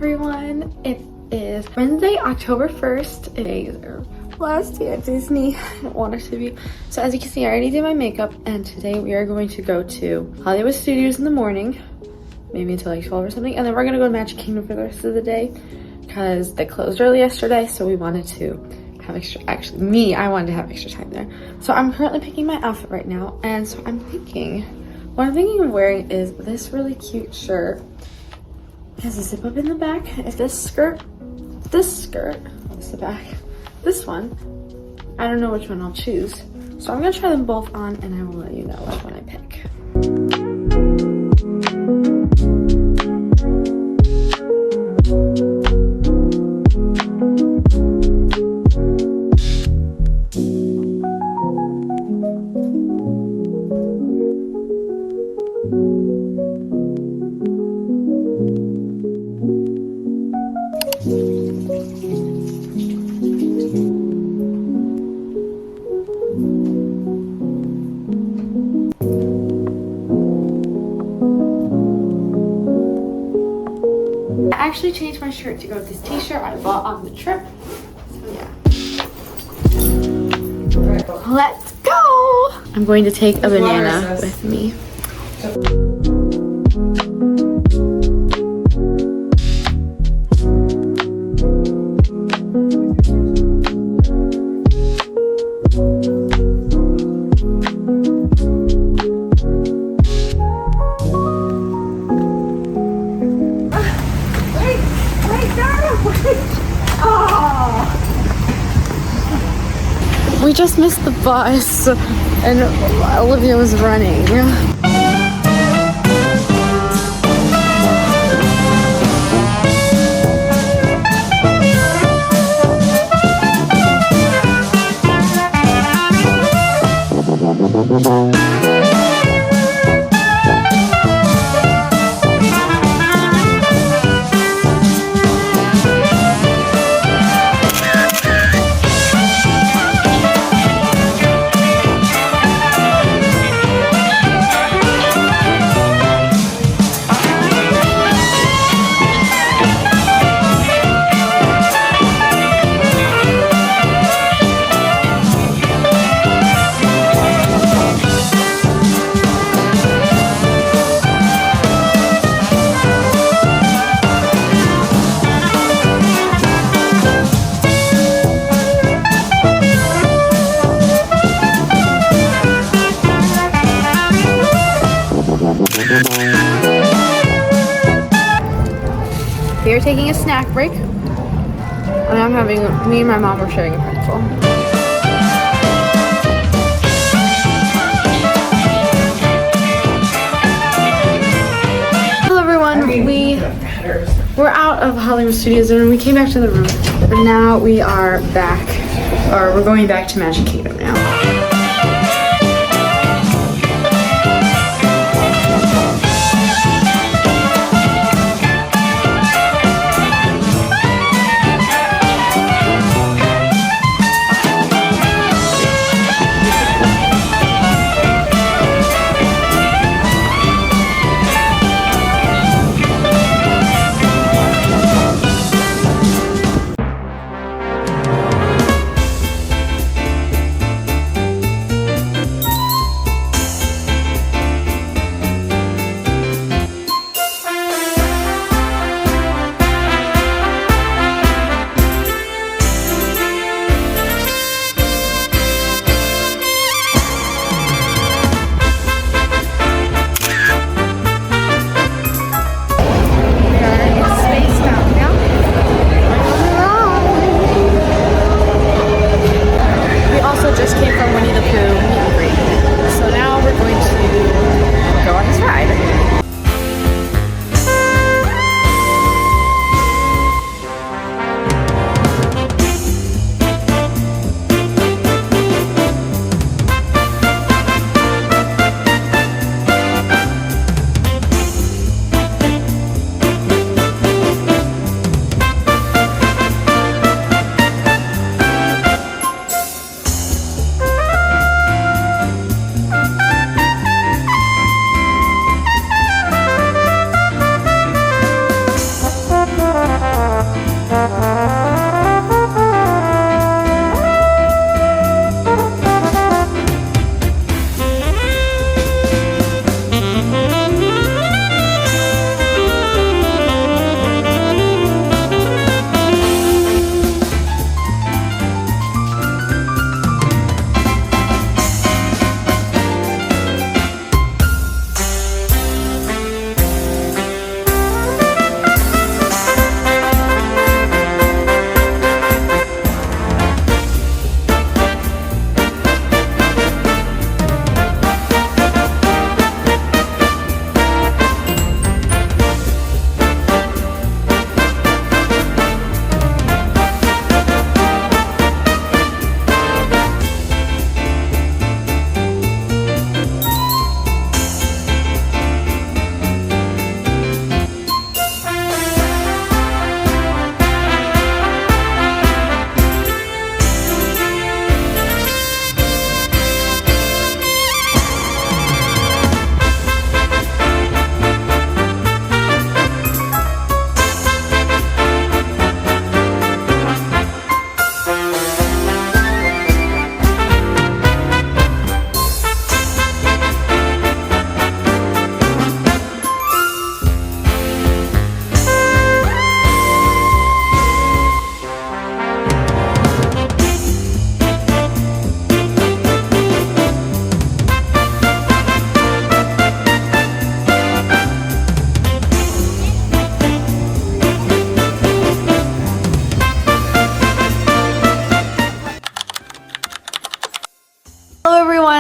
everyone. It is Wednesday, October 1st. Today's our last day at Disney. I don't want it to be. So as you can see, I already did my makeup, and today we are going to go to Hollywood Studios in the morning, maybe until like 12 or something, and then we're gonna go to Magic Kingdom for the rest of the day because they closed early yesterday, so we wanted to have extra, I wanted to have extra time there. So I'm currently picking my outfit right now, and so what I'm thinking of wearing is this really cute shirt. It has a zip up in the back. If this skirt, what's the back? This one, I don't know which one I'll choose. So I'm gonna try them both on and I will let you know which one I pick. I actually changed my shirt to go with this t-shirt I bought on the trip. So yeah. Let's go! I'm going to take a banana with me. We just missed the bus and Olivia was running. We are taking a snack break, and me and my mom are sharing a pretzel. Hello everyone, we're out of Hollywood Studios and we came back to the room, but now we are back, or we're going back to Magic Kingdom now.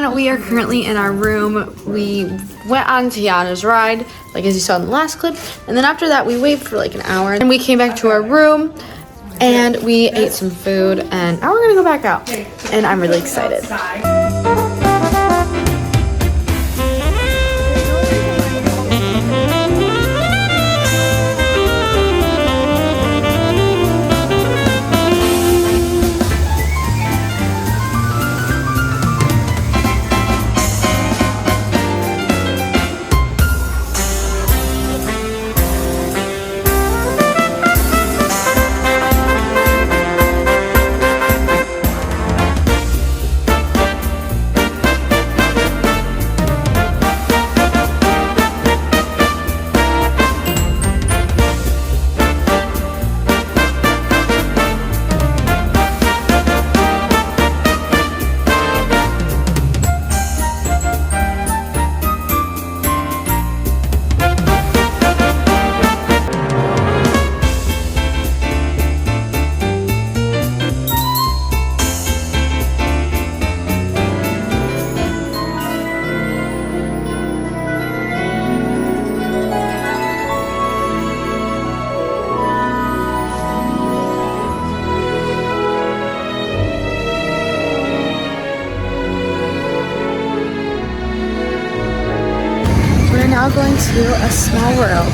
everyone, we are currently in our room. We went on Tiana's ride, like as you saw in the last clip, and then after that we waited for like an hour, and we came back to our room and we ate some food, and now we're gonna go back out, and I'm really excited. We're now going to A Small World.